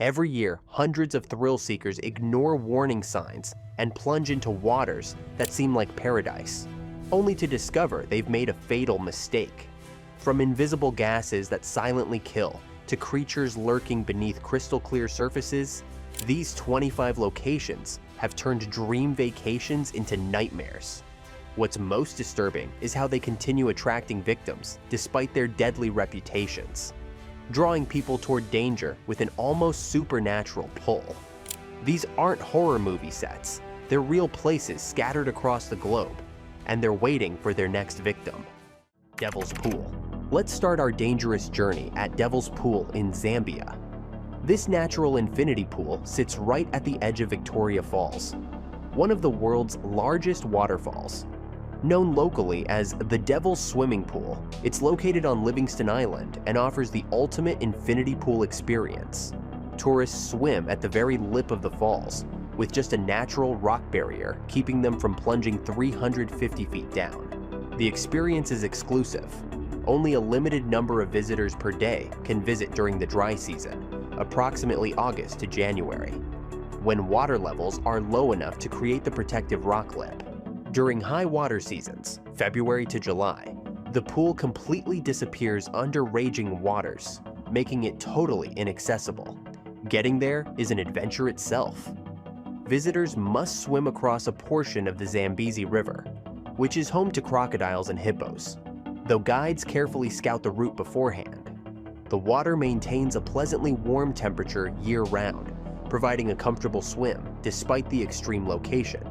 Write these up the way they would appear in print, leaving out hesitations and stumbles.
Every year, hundreds of thrill seekers ignore warning signs and plunge into waters that seem like paradise, only to discover they've made a fatal mistake. From invisible gases that silently kill to creatures lurking beneath crystal-clear surfaces, these 25 locations have turned dream vacations into nightmares. What's most disturbing is how they continue attracting victims despite their deadly reputations, drawing people toward danger with an almost supernatural pull. These aren't horror movie sets, they're real places scattered across the globe, and they're waiting for their next victim. Devil's Pool. Let's start our dangerous journey at Devil's Pool in Zambia. This natural infinity pool sits right at the edge of Victoria Falls, one of the world's largest waterfalls. Known locally as the Devil's Swimming Pool, it's located on Livingston Island and offers the ultimate infinity pool experience. Tourists swim at the very lip of the falls, with just a natural rock barrier keeping them from plunging 350 feet down. The experience is exclusive. Only a limited number of visitors per day can visit during the dry season, approximately August to January, when water levels are low enough to create the protective rock lip. During high water seasons, February to July, the pool completely disappears under raging waters, making it totally inaccessible. Getting there is an adventure itself. Visitors must swim across a portion of the Zambezi River, which is home to crocodiles and hippos. Though guides carefully scout the route beforehand, the water maintains a pleasantly warm temperature year-round, providing a comfortable swim despite the extreme location.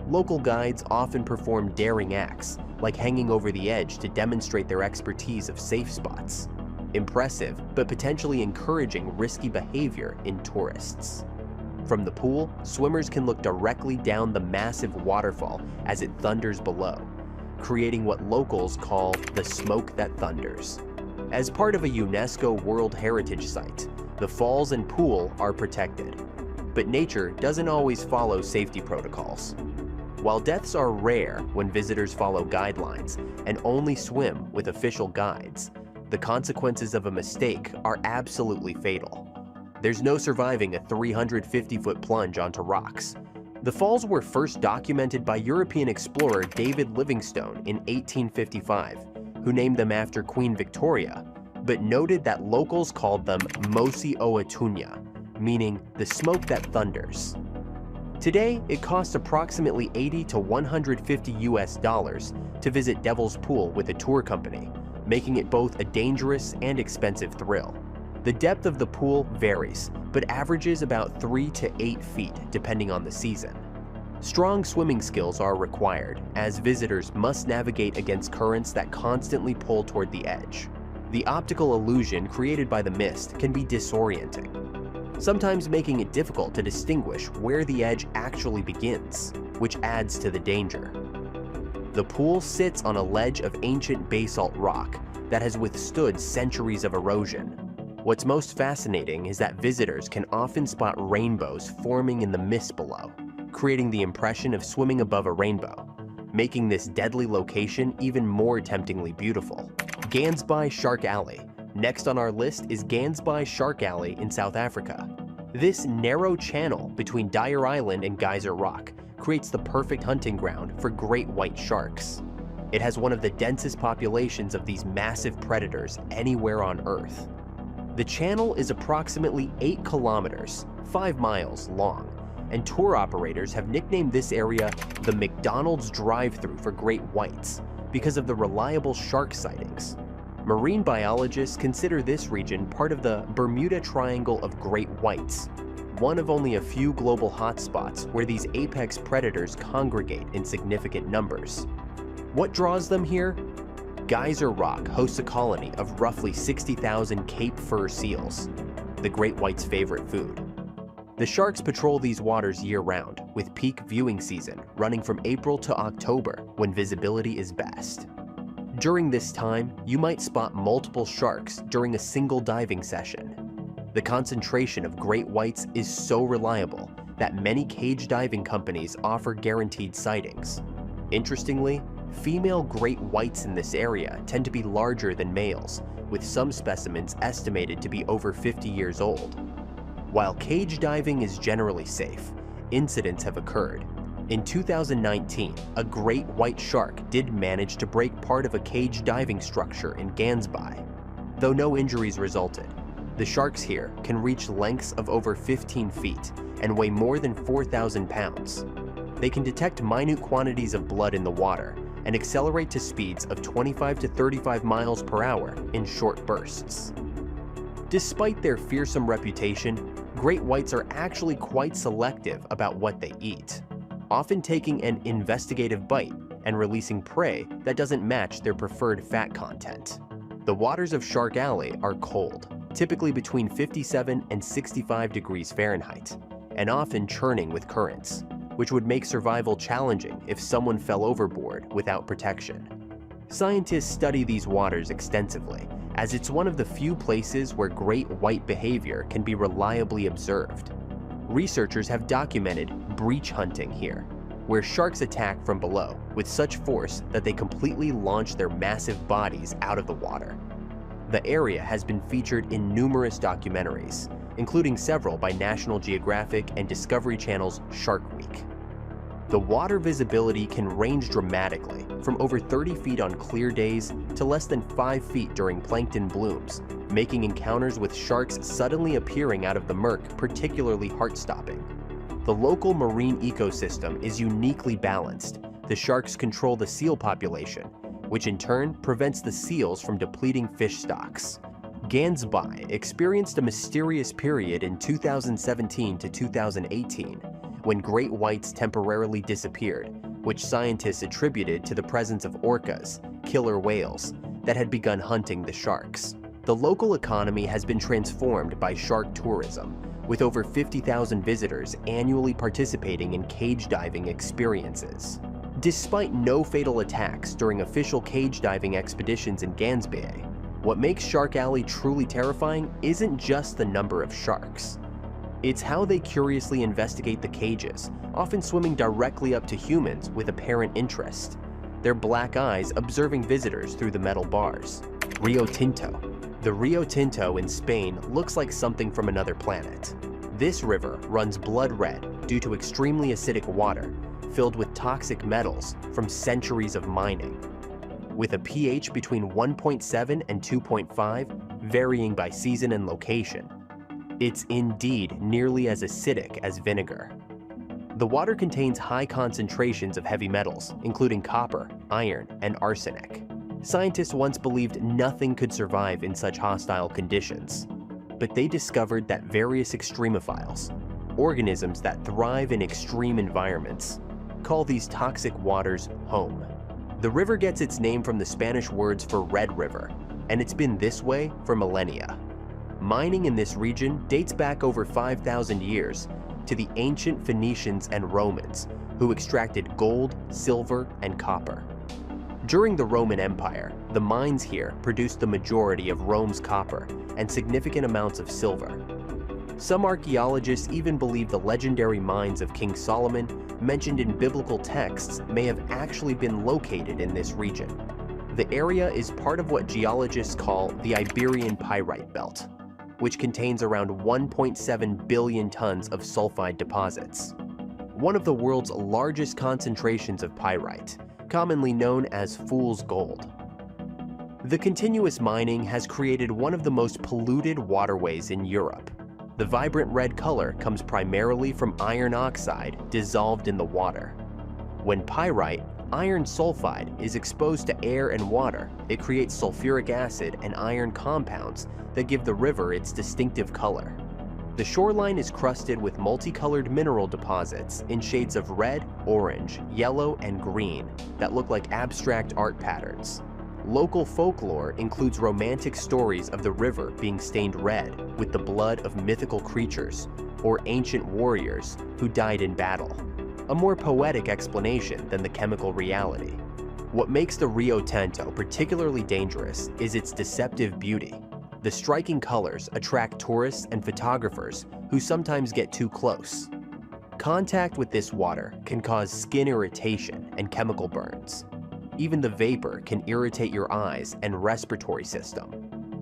Local guides often perform daring acts, like hanging over the edge to demonstrate their expertise of safe spots. Impressive, but potentially encouraging risky behavior in tourists. From the pool, swimmers can look directly down the massive waterfall as it thunders below, creating what locals call the smoke that thunders. As part of a UNESCO World Heritage Site, the falls and pool are protected. But nature doesn't always follow safety protocols. While deaths are rare when visitors follow guidelines and only swim with official guides, the consequences of a mistake are absolutely fatal. There's no surviving a 350-foot plunge onto rocks. The falls were first documented by European explorer David Livingstone in 1855, who named them after Queen Victoria, but noted that locals called them Mosi Oatunya, meaning the smoke that thunders. Today, it costs approximately $80 to $150 to visit Devil's Pool with a tour company, making it both a dangerous and expensive thrill. The depth of the pool varies, but averages about 3 to 8 feet depending on the season. Strong swimming skills are required, as visitors must navigate against currents that constantly pull toward the edge. The optical illusion created by the mist can be disorienting, sometimes making it difficult to distinguish where the edge actually begins, which adds to the danger. The pool sits on a ledge of ancient basalt rock that has withstood centuries of erosion. What's most fascinating is that visitors can often spot rainbows forming in the mist below, creating the impression of swimming above a rainbow, making this deadly location even more temptingly beautiful. Gansby Shark Alley. Next on our list is Gansby Shark Alley in South Africa. This narrow channel between Dyer Island and Geyser Rock creates the perfect hunting ground for great white sharks. It has one of the densest populations of these massive predators anywhere on Earth. The channel is approximately 8 kilometers, 5 miles long, and tour operators have nicknamed this area the McDonald's drive-thru for great whites because of the reliable shark sightings. Marine biologists consider this region part of the Bermuda Triangle of great whites, one of only a few global hotspots where these apex predators congregate in significant numbers. What draws them here? Geyser Rock hosts a colony of roughly 60,000 Cape fur seals, the great white's favorite food. The sharks patrol these waters year-round, with peak viewing season running from April to October when visibility is best. During this time, you might spot multiple sharks during a single diving session. The concentration of great whites is so reliable that many cage diving companies offer guaranteed sightings. Interestingly, female great whites in this area tend to be larger than males, with some specimens estimated to be over 50 years old. While cage diving is generally safe, incidents have occurred. In 2019, a great white shark did manage to break part of a cage diving structure in Gansby. Though no injuries resulted, the sharks here can reach lengths of over 15 feet and weigh more than 4,000 pounds. They can detect minute quantities of blood in the water and accelerate to speeds of 25 to 35 miles per hour in short bursts. Despite their fearsome reputation, great whites are actually quite selective about what they eat, often taking an investigative bite and releasing prey that doesn't match their preferred fat content. The waters of Shark Alley are cold, typically between 57 and 65 degrees Fahrenheit, and often churning with currents, which would make survival challenging if someone fell overboard without protection. Scientists study these waters extensively, as it's one of the few places where great white behavior can be reliably observed. Researchers have documented breach hunting here, where sharks attack from below with such force that they completely launch their massive bodies out of the water. The area has been featured in numerous documentaries, including several by National Geographic and Discovery Channel's Shark Week. The water visibility can range dramatically, from over 30 feet on clear days to less than 5 feet during plankton blooms, making encounters with sharks suddenly appearing out of the murk particularly heart-stopping. The local marine ecosystem is uniquely balanced. The sharks control the seal population, which in turn prevents the seals from depleting fish stocks. Gansby experienced a mysterious period in 2017 to 2018 when great whites temporarily disappeared, which scientists attributed to the presence of orcas, killer whales, that had begun hunting the sharks. The local economy has been transformed by shark tourism, with over 50,000 visitors annually participating in cage diving experiences. Despite no fatal attacks during official cage diving expeditions in Gansby, what makes Shark Alley truly terrifying isn't just the number of sharks. It's how they curiously investigate the cages, often swimming directly up to humans with apparent interest, their black eyes observing visitors through the metal bars. Rio Tinto. The Rio Tinto in Spain looks like something from another planet. This river runs blood red due to extremely acidic water filled with toxic metals from centuries of mining. With a pH between 1.7 and 2.5, varying by season and location, it's indeed nearly as acidic as vinegar. The water contains high concentrations of heavy metals, including copper, iron, and arsenic. Scientists once believed nothing could survive in such hostile conditions, but they discovered that various extremophiles, organisms that thrive in extreme environments, call these toxic waters home. The river gets its name from the Spanish words for Red River, and it's been this way for millennia. Mining in this region dates back over 5,000 years to the ancient Phoenicians and Romans, who extracted gold, silver, and copper. During the Roman Empire, the mines here produced the majority of Rome's copper and significant amounts of silver. Some archaeologists even believe the legendary mines of King Solomon, mentioned in biblical texts, may have actually been located in this region. The area is part of what geologists call the Iberian Pyrite Belt, which contains around 1.7 billion tons of sulfide deposits. One of the world's largest concentrations of pyrite, commonly known as fool's gold. The continuous mining has created one of the most polluted waterways in Europe. The vibrant red color comes primarily from iron oxide dissolved in the water. When pyrite, iron sulfide, is exposed to air and water, it creates sulfuric acid and iron compounds that give the river its distinctive color. The shoreline is crusted with multicolored mineral deposits in shades of red, orange, yellow, and green that look like abstract art patterns. Local folklore includes romantic stories of the river being stained red with the blood of mythical creatures or ancient warriors who died in battle, a more poetic explanation than the chemical reality. What makes the Rio Tinto particularly dangerous is its deceptive beauty. The striking colors attract tourists and photographers who sometimes get too close. Contact with this water can cause skin irritation and chemical burns. Even the vapor can irritate your eyes and respiratory system.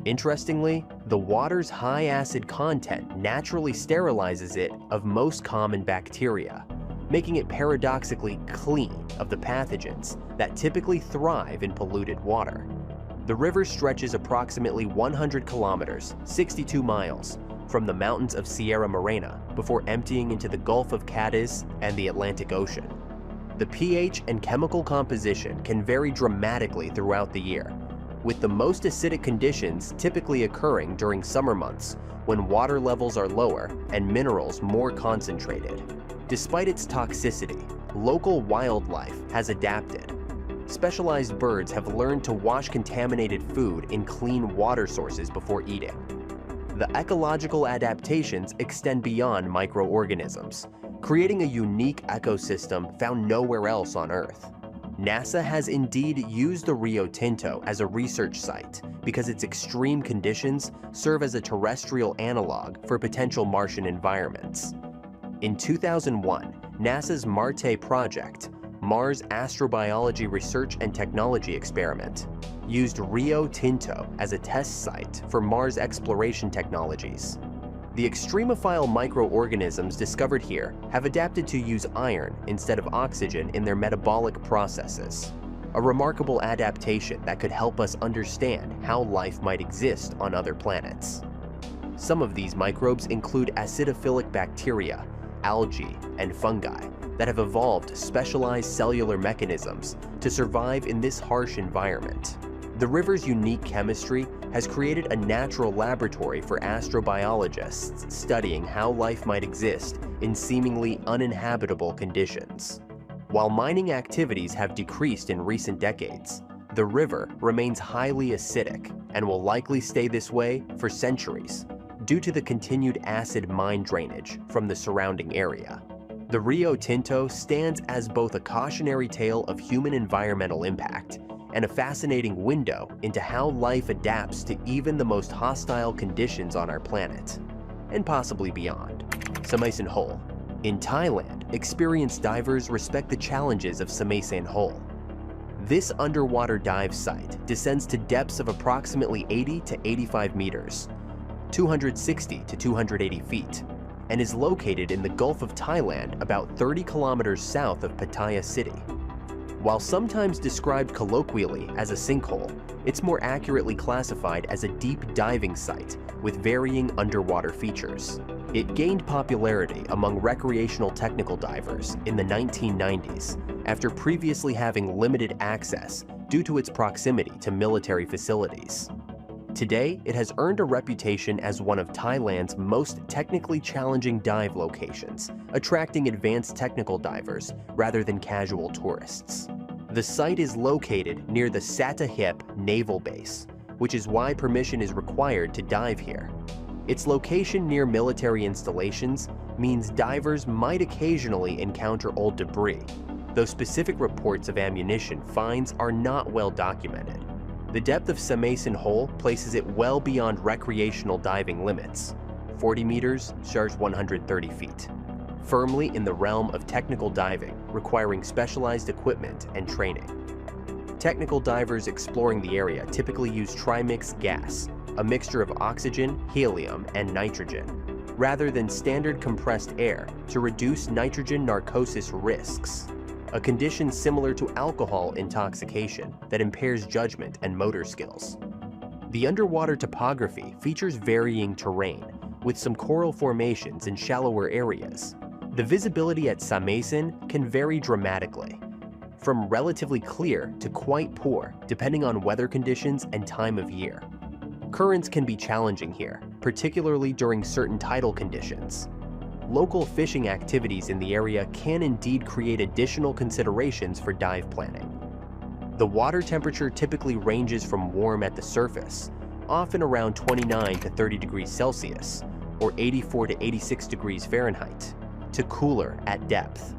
Interestingly, the water's high acid content naturally sterilizes it of most common bacteria, making it paradoxically clean of the pathogens that typically thrive in polluted water. The river stretches approximately 100 kilometers, 62 miles, from the mountains of Sierra Morena before emptying into the Gulf of Cadiz and the Atlantic Ocean. The pH and chemical composition can vary dramatically throughout the year, with the most acidic conditions typically occurring during summer months when water levels are lower and minerals more concentrated. Despite its toxicity, local wildlife has adapted. Specialized birds have learned to wash contaminated food in clean water sources before eating. The ecological adaptations extend beyond microorganisms, creating a unique ecosystem found nowhere else on Earth. NASA has indeed used the Rio Tinto as a research site because its extreme conditions serve as a terrestrial analog for potential Martian environments. In 2001, NASA's MARTE project, Mars Astrobiology Research and Technology Experiment, used Rio Tinto as a test site for Mars exploration technologies. The extremophile microorganisms discovered here have adapted to use iron instead of oxygen in their metabolic processes, a remarkable adaptation that could help us understand how life might exist on other planets. Some of these microbes include acidophilic bacteria, algae, and fungi that have evolved specialized cellular mechanisms to survive in this harsh environment. The river's unique chemistry has created a natural laboratory for astrobiologists studying how life might exist in seemingly uninhabitable conditions. While mining activities have decreased in recent decades, the river remains highly acidic and will likely stay this way for centuries due to the continued acid mine drainage from the surrounding area. The Rio Tinto stands as both a cautionary tale of human environmental impact and a fascinating window into how life adapts to even the most hostile conditions on our planet, and possibly beyond. Samaisen Hole. In Thailand, experienced divers respect the challenges of Samaisen Hole. This underwater dive site descends to depths of approximately 80 to 85 meters, 260 to 280 feet, and is located in the Gulf of Thailand about 30 kilometers south of Pattaya City. While sometimes described colloquially as a sinkhole, it's more accurately classified as a deep diving site with varying underwater features. It gained popularity among recreational technical divers in the 1990s after previously having limited access due to its proximity to military facilities. Today, it has earned a reputation as one of Thailand's most technically challenging dive locations, attracting advanced technical divers rather than casual tourists. The site is located near the Sattahip Naval Base, which is why permission is required to dive here. Its location near military installations means divers might occasionally encounter old debris, though specific reports of ammunition finds are not well documented. The depth of Samaisen Hole places it well beyond recreational diving limits, 40 meters, / 130 feet, firmly in the realm of technical diving, requiring specialized equipment and training. Technical divers exploring the area typically use trimix gas, a mixture of oxygen, helium, and nitrogen, rather than standard compressed air to reduce nitrogen narcosis risks, a condition similar to alcohol intoxication that impairs judgment and motor skills. The underwater topography features varying terrain, with some coral formations in shallower areas. The visibility at Samaisen can vary dramatically, from relatively clear to quite poor depending on weather conditions and time of year. Currents can be challenging here, particularly during certain tidal conditions. Local fishing activities in the area can indeed create additional considerations for dive planning. The water temperature typically ranges from warm at the surface, often around 29 to 30 degrees Celsius, or 84 to 86 degrees Fahrenheit, to cooler at depth,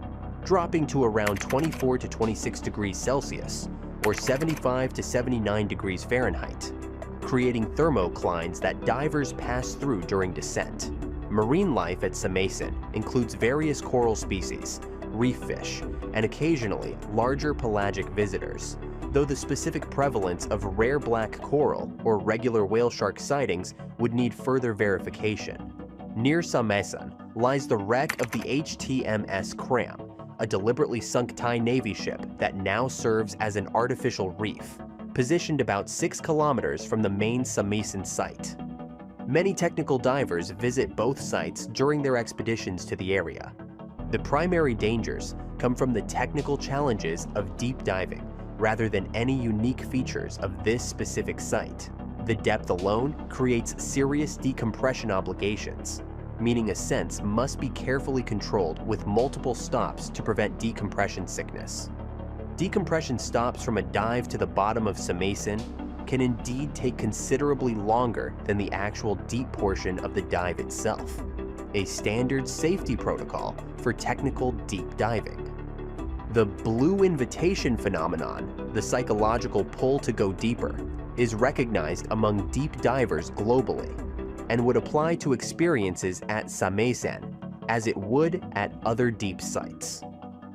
dropping to around 24 to 26 degrees Celsius, or 75 to 79 degrees Fahrenheit, creating thermoclines that divers pass through during descent. Marine life at Samaisen includes various coral species, reef fish, and occasionally larger pelagic visitors, though the specific prevalence of rare black coral or regular whale shark sightings would need further verification. Near Samesan lies the wreck of the HTMS Cram, a deliberately sunk Thai Navy ship that now serves as an artificial reef, positioned about 6 kilometers from the main Samesan site. Many technical divers visit both sites during their expeditions to the area. The primary dangers come from the technical challenges of deep diving rather than any unique features of this specific site. The depth alone creates serious decompression obligations, meaning ascents must be carefully controlled with multiple stops to prevent decompression sickness. Decompression stops from a dive to the bottom of Samesan can indeed take considerably longer than the actual deep portion of the dive itself, a standard safety protocol for technical deep diving. The blue invitation phenomenon, the psychological pull to go deeper, is recognized among deep divers globally and would apply to experiences at Samesan as it would at other deep sites.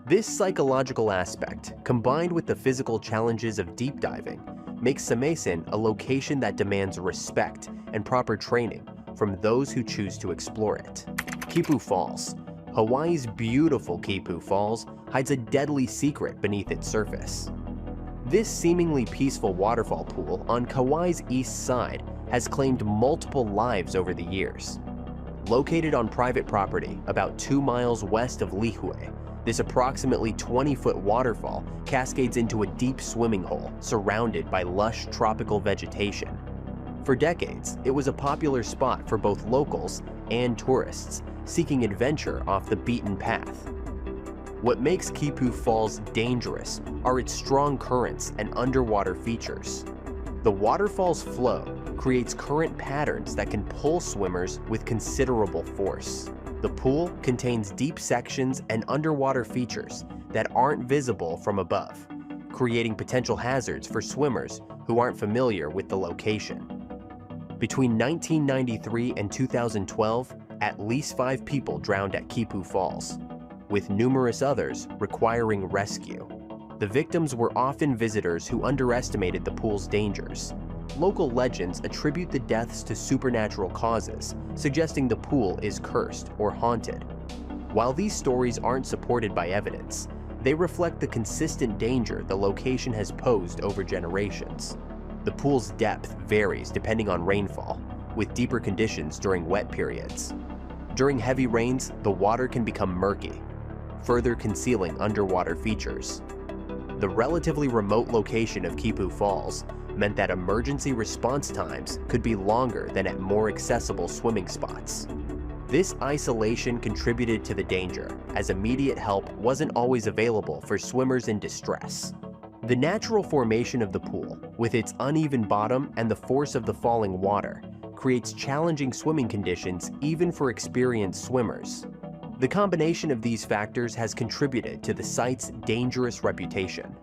This psychological aspect, combined with the physical challenges of deep diving, makes Samesan a location that demands respect and proper training from those who choose to explore it. Kivu Falls. Hawaii's beautiful Kivu Falls hides a deadly secret beneath its surface. This seemingly peaceful waterfall pool on Kauai's east side has claimed multiple lives over the years. Located on private property about 2 miles west of Lihue, this approximately 20-foot waterfall cascades into a deep swimming hole surrounded by lush tropical vegetation. For decades, it was a popular spot for both locals and tourists seeking adventure off the beaten path. What makes Kivu Falls dangerous are its strong currents and underwater features. The waterfall's flow creates current patterns that can pull swimmers with considerable force. The pool contains deep sections and underwater features that aren't visible from above, creating potential hazards for swimmers who aren't familiar with the location. Between 1993 and 2012, at least 5 people drowned at Kivu Falls, with numerous others requiring rescue. The victims were often visitors who underestimated the pool's dangers. Local legends attribute the deaths to supernatural causes, suggesting the pool is cursed or haunted. While these stories aren't supported by evidence, they reflect the consistent danger the location has posed over generations. The pool's depth varies depending on rainfall, with deeper conditions during wet periods. During heavy rains, the water can become murky, further concealing underwater features. The relatively remote location of Kivu Falls meant that emergency response times could be longer than at more accessible swimming spots. This isolation contributed to the danger, as immediate help wasn't always available for swimmers in distress. The natural formation of the pool, with its uneven bottom and the force of the falling water, creates challenging swimming conditions even for experienced swimmers. The combination of these factors has contributed to the site's dangerous reputation.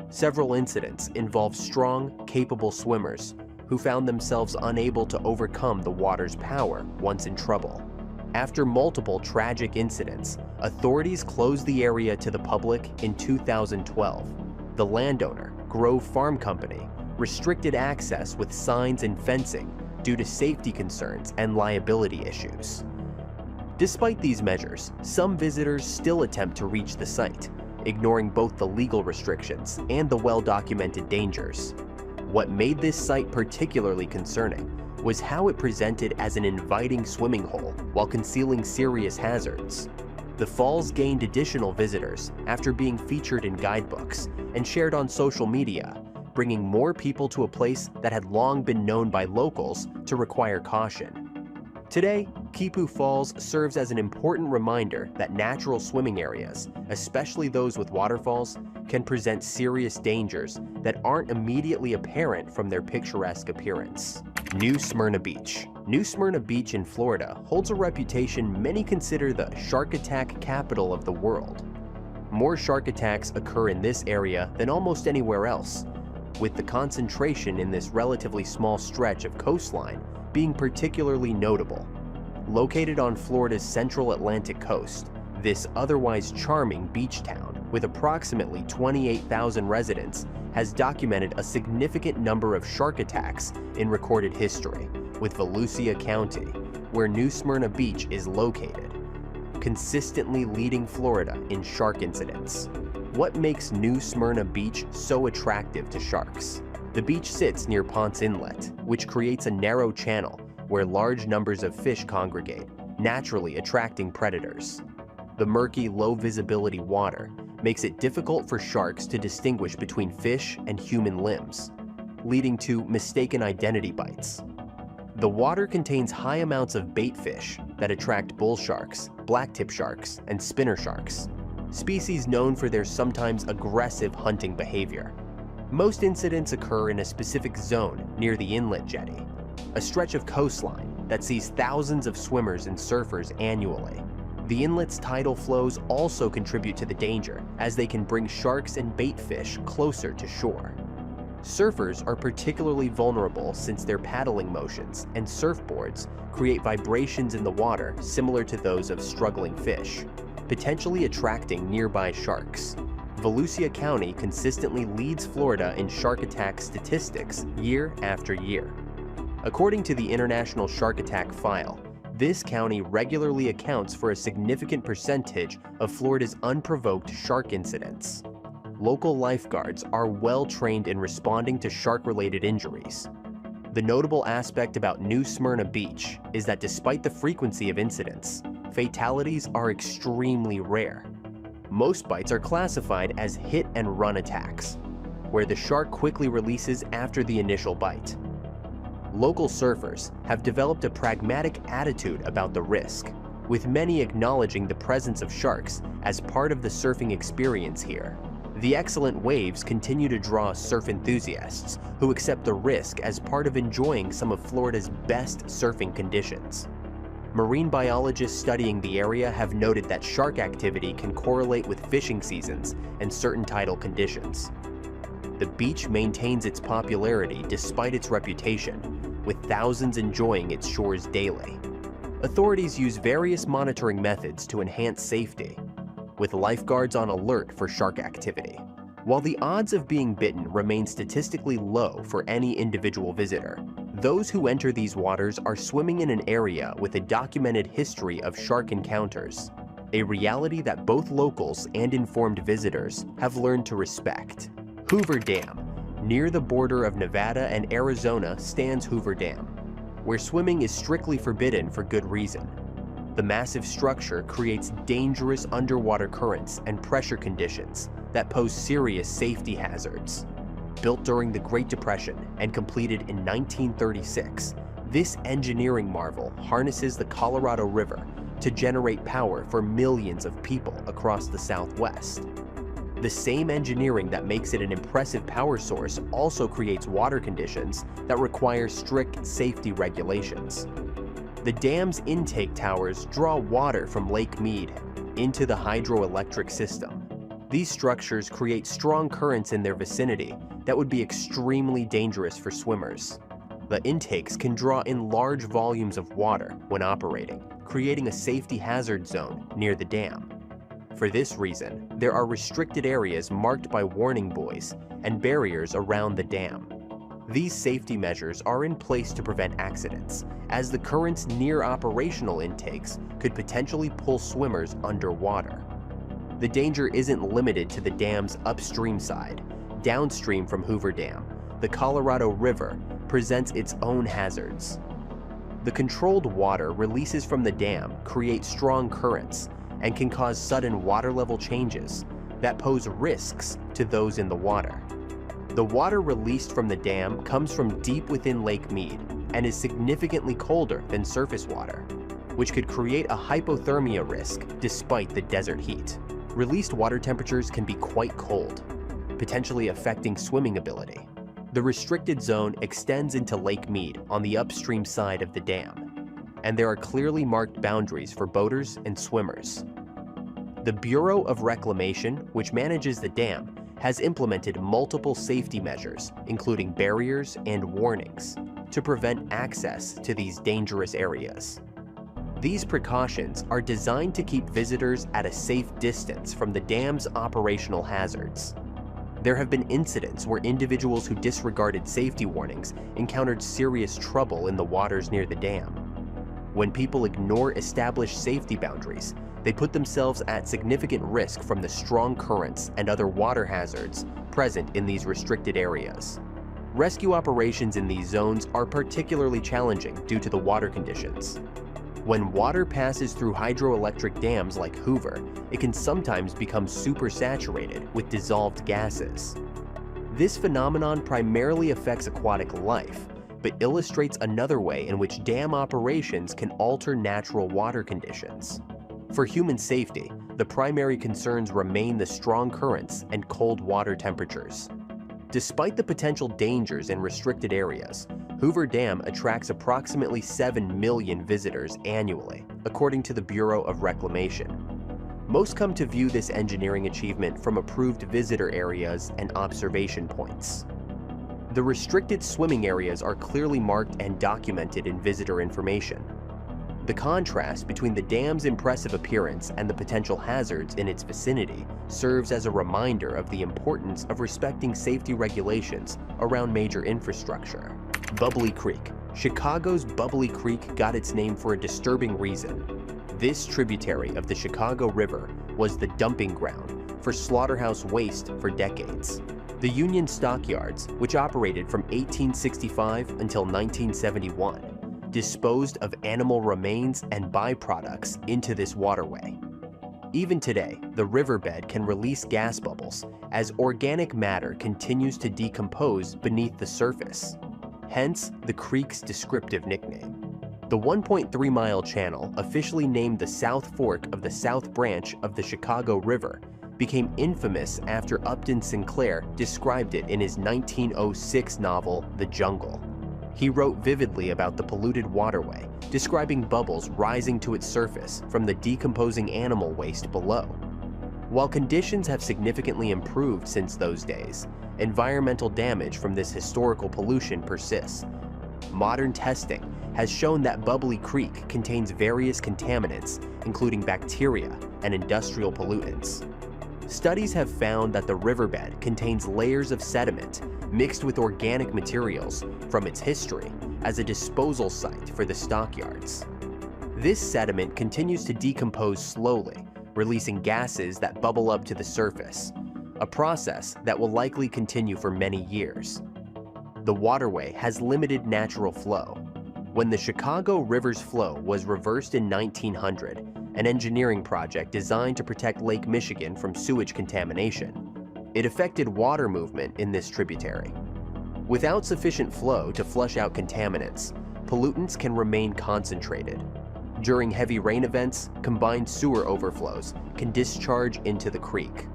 Several incidents involve strong, capable swimmers who found themselves unable to overcome the water's power once in trouble. After multiple tragic incidents, authorities closed the area to the public in 2012. The landowner, Grove Farm Company, restricted access with signs and fencing due to safety concerns and liability issues. Despite these measures, some visitors still attempt to reach the site, ignoring both the legal restrictions and the well-documented dangers. What made this site particularly concerning was how it presented as an inviting swimming hole while concealing serious hazards. The falls gained additional visitors after being featured in guidebooks and shared on social media, bringing more people to a place that had long been known by locals to require caution. Today, Kivu Falls serves as an important reminder that natural swimming areas, especially those with waterfalls, can present serious dangers that aren't immediately apparent from their picturesque appearance. New Smyrna Beach. New Smyrna Beach in Florida holds a reputation many consider the shark attack capital of the world. More shark attacks occur in this area than almost anywhere else, with the concentration in this relatively small stretch of coastline being particularly notable. Located on Florida's central Atlantic coast, This otherwise charming beach town, with approximately 28,000 residents, has documented a significant number of shark attacks in recorded history, with Volusia County, where New Smyrna Beach is located, consistently leading Florida in shark incidents. What makes New Smyrna Beach so attractive to sharks? The beach sits near Ponce Inlet, which creates a narrow channel where large numbers of fish congregate, naturally attracting predators. The murky, low-visibility water makes it difficult for sharks to distinguish between fish and human limbs, leading to mistaken identity bites. The water contains high amounts of bait fish that attract bull sharks, blacktip sharks, and spinner sharks, species known for their sometimes aggressive hunting behavior. Most incidents occur in a specific zone near the inlet jetty, a stretch of coastline that sees thousands of swimmers and surfers annually. The inlet's tidal flows also contribute to the danger, as they can bring sharks and bait fish closer to shore. Surfers are particularly vulnerable since their paddling motions and surfboards create vibrations in the water similar to those of struggling fish, potentially attracting nearby sharks. Volusia County consistently leads Florida in shark attack statistics year after year. According to the International Shark Attack File, this county regularly accounts for a significant percentage of Florida's unprovoked shark incidents. Local lifeguards are well trained in responding to shark-related injuries. The notable aspect about New Smyrna Beach is that despite the frequency of incidents, fatalities are extremely rare. Most bites are classified as hit-and-run attacks, where the shark quickly releases after the initial bite. Local surfers have developed a pragmatic attitude about the risk, with many acknowledging the presence of sharks as part of the surfing experience here. The excellent waves continue to draw surf enthusiasts who accept the risk as part of enjoying some of Florida's best surfing conditions. Marine biologists studying the area have noted that shark activity can correlate with fishing seasons and certain tidal conditions. The beach maintains its popularity despite its reputation, with thousands enjoying its shores daily. Authorities use various monitoring methods to enhance safety, with lifeguards on alert for shark activity. While the odds of being bitten remain statistically low for any individual visitor, those who enter these waters are swimming in an area with a documented history of shark encounters, a reality that both locals and informed visitors have learned to respect. Hoover Dam. Near the border of Nevada and Arizona stands Hoover Dam, where swimming is strictly forbidden for good reason. The massive structure creates dangerous underwater currents and pressure conditions that pose serious safety hazards. Built during the Great Depression and completed in 1936, this engineering marvel harnesses the Colorado River to generate power for millions of people across the Southwest. The same engineering that makes it an impressive power source also creates water conditions that require strict safety regulations. The dam's intake towers draw water from Lake Mead into the hydroelectric system. These structures create strong currents in their vicinity that would be extremely dangerous for swimmers. The intakes can draw in large volumes of water when operating, creating a safety hazard zone near the dam. For this reason, there are restricted areas marked by warning buoys and barriers around the dam. These safety measures are in place to prevent accidents, as the currents near operational intakes could potentially pull swimmers underwater. The danger isn't limited to the dam's upstream side. Downstream from Hoover Dam, the Colorado River presents its own hazards. The controlled water releases from the dam create strong currents and can cause sudden water level changes that pose risks to those in the water. The water released from the dam comes from deep within Lake Mead and is significantly colder than surface water, which could create a hypothermia risk despite the desert heat. Released water temperatures can be quite cold, potentially affecting swimming ability. The restricted zone extends into Lake Mead on the upstream side of the dam, and there are clearly marked boundaries for boaters and swimmers. The Bureau of Reclamation, which manages the dam, has implemented multiple safety measures, including barriers and warnings, to prevent access to these dangerous areas. These precautions are designed to keep visitors at a safe distance from the dam's operational hazards. There have been incidents where individuals who disregarded safety warnings encountered serious trouble in the waters near the dam. When people ignore established safety boundaries, they put themselves at significant risk from the strong currents and other water hazards present in these restricted areas. Rescue operations in these zones are particularly challenging due to the water conditions. When water passes through hydroelectric dams like Hoover, it can sometimes become supersaturated with dissolved gases. This phenomenon primarily affects aquatic life, but illustrates another way in which dam operations can alter natural water conditions. For human safety, the primary concerns remain the strong currents and cold water temperatures. Despite the potential dangers in restricted areas, Hoover Dam attracts approximately 7 million visitors annually, according to the Bureau of Reclamation. Most come to view this engineering achievement from approved visitor areas and observation points. The restricted swimming areas are clearly marked and documented in visitor information. The contrast between the dam's impressive appearance and the potential hazards in its vicinity serves as a reminder of the importance of respecting safety regulations around major infrastructure. Bubbly Creek. Chicago's Bubbly Creek got its name for a disturbing reason. This tributary of the Chicago River was the dumping ground for slaughterhouse waste for decades. The Union Stockyards, which operated from 1865 until 1971, disposed of animal remains and byproducts into this waterway. Even today, the riverbed can release gas bubbles as organic matter continues to decompose beneath the surface. Hence, the creek's descriptive nickname. The 1.3-mile channel, officially named the South Fork of the South Branch of the Chicago River, became infamous after Upton Sinclair described it in his 1906 novel, The Jungle. He wrote vividly about the polluted waterway, describing bubbles rising to its surface from the decomposing animal waste below. While conditions have significantly improved since those days, environmental damage from this historical pollution persists. Modern testing has shown that Bubbly Creek contains various contaminants, including bacteria and industrial pollutants. Studies have found that the riverbed contains layers of sediment mixed with organic materials from its history as a disposal site for the stockyards. This sediment continues to decompose slowly, releasing gases that bubble up to the surface, a process that will likely continue for many years. The waterway has limited natural flow. When the Chicago River's flow was reversed in 1900, an engineering project designed to protect Lake Michigan from sewage contamination, it affected water movement in this tributary. Without sufficient flow to flush out contaminants, pollutants can remain concentrated. During heavy rain events, combined sewer overflows can discharge into the creek,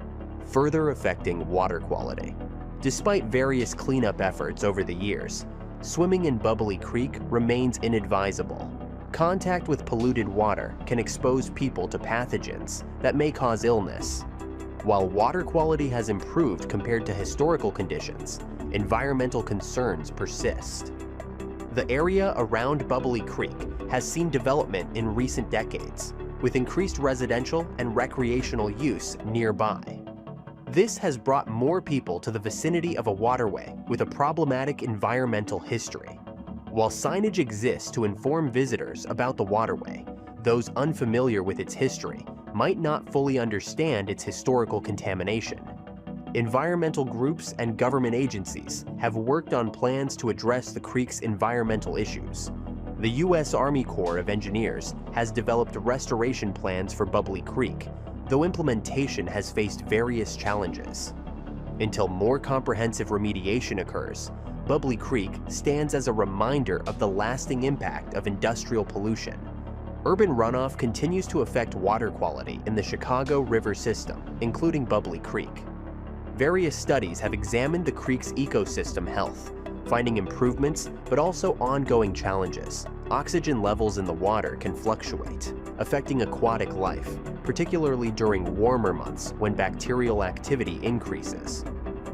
further affecting water quality. Despite various cleanup efforts over the years, swimming in Bubbly Creek remains inadvisable. Contact with polluted water can expose people to pathogens that may cause illness. While water quality has improved compared to historical conditions, environmental concerns persist. The area around Bubbly Creek has seen development in recent decades, with increased residential and recreational use nearby. This has brought more people to the vicinity of a waterway with a problematic environmental history. While signage exists to inform visitors about the waterway, those unfamiliar with its history might not fully understand its historical contamination. Environmental groups and government agencies have worked on plans to address the creek's environmental issues. The U.S. Army Corps of Engineers has developed restoration plans for Bubbly Creek, though implementation has faced various challenges. Until more comprehensive remediation occurs, Bubbly Creek stands as a reminder of the lasting impact of industrial pollution. Urban runoff continues to affect water quality in the Chicago River system, including Bubbly Creek. Various studies have examined the creek's ecosystem health, finding improvements but also ongoing challenges. Oxygen levels in the water can fluctuate, affecting aquatic life, particularly during warmer months when bacterial activity increases.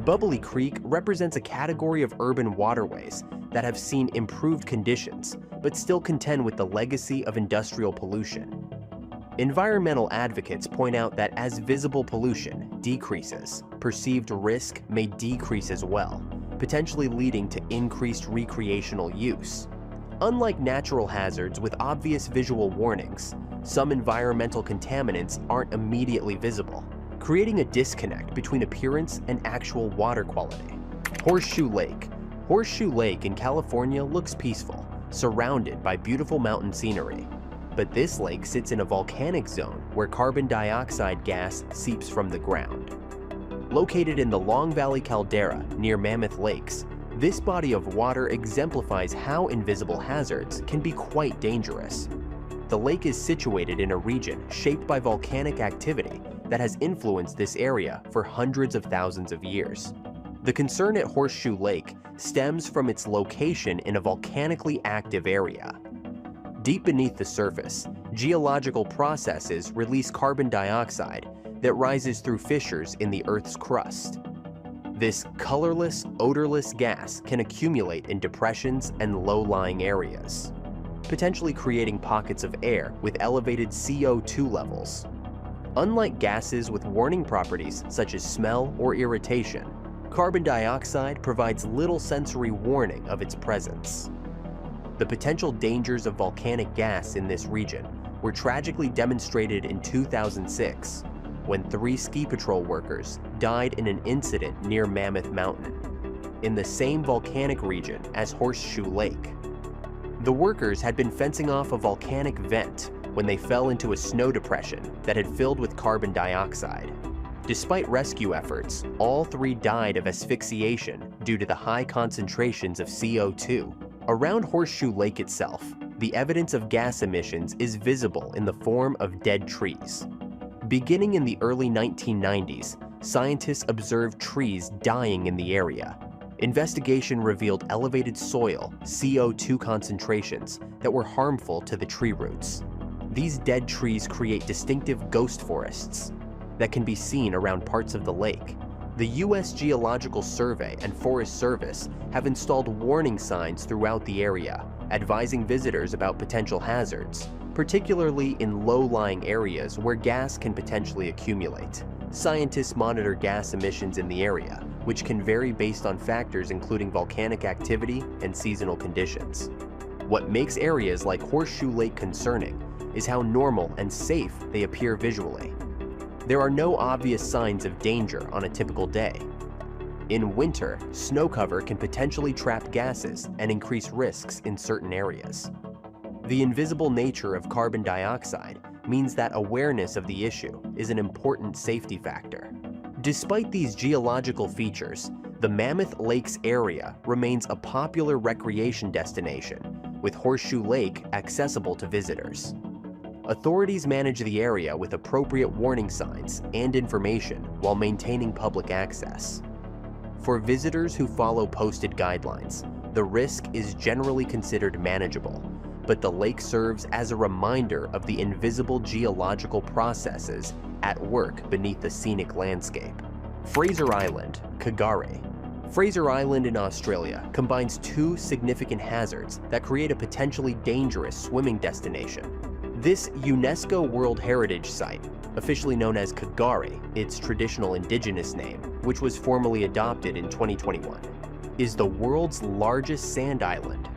Bubbly Creek represents a category of urban waterways that have seen improved conditions, but still contend with the legacy of industrial pollution. Environmental advocates point out that as visible pollution decreases, perceived risk may decrease as well, potentially leading to increased recreational use. Unlike natural hazards with obvious visual warnings, some environmental contaminants aren't immediately visible, creating a disconnect between appearance and actual water quality. Horseshoe Lake. Horseshoe Lake in California looks peaceful, surrounded by beautiful mountain scenery. But this lake sits in a volcanic zone where carbon dioxide gas seeps from the ground. Located in the Long Valley caldera near Mammoth Lakes, this body of water exemplifies how invisible hazards can be quite dangerous. The lake is situated in a region shaped by volcanic activity that has influenced this area for hundreds of thousands of years. The concern at Horseshoe Lake stems from its location in a volcanically active area. Deep beneath the surface, geological processes release carbon dioxide that rises through fissures in the Earth's crust. This colorless, odorless gas can accumulate in depressions and low-lying areas, potentially creating pockets of air with elevated CO2 levels. Unlike gases with warning properties such as smell or irritation, carbon dioxide provides little sensory warning of its presence. The potential dangers of volcanic gas in this region were tragically demonstrated in 2006 when 3 ski patrol workers died in an incident near Mammoth Mountain, in the same volcanic region as Horseshoe Lake. The workers had been fencing off a volcanic vent when they fell into a snow depression that had filled with carbon dioxide. Despite rescue efforts, all 3 died of asphyxiation due to the high concentrations of CO2. Around Horseshoe Lake itself, the evidence of gas emissions is visible in the form of dead trees. Beginning in the early 1990s, scientists observed trees dying in the area. Investigation revealed elevated soil CO2 concentrations that were harmful to the tree roots. These dead trees create distinctive ghost forests that can be seen around parts of the lake. The U.S. Geological Survey and Forest Service have installed warning signs throughout the area, advising visitors about potential hazards, particularly in low-lying areas where gas can potentially accumulate. Scientists monitor gas emissions in the area, which can vary based on factors including volcanic activity and seasonal conditions. What makes areas like Horseshoe Lake concerning is how normal and safe they appear visually. There are no obvious signs of danger on a typical day. In winter, snow cover can potentially trap gases and increase risks in certain areas. The invisible nature of carbon dioxide means that awareness of the issue is an important safety factor. Despite these geological features, the Mammoth Lakes area remains a popular recreation destination, with Horseshoe Lake accessible to visitors. Authorities manage the area with appropriate warning signs and information while maintaining public access. For visitors who follow posted guidelines, the risk is generally considered manageable, but the lake serves as a reminder of the invisible geological processes at work beneath the scenic landscape. Fraser Island, Kagare. Fraser Island in Australia combines 2 significant hazards that create a potentially dangerous swimming destination. This UNESCO World Heritage Site, officially known as Kagare, its traditional indigenous name, which was formally adopted in 2021, is the world's largest sand island,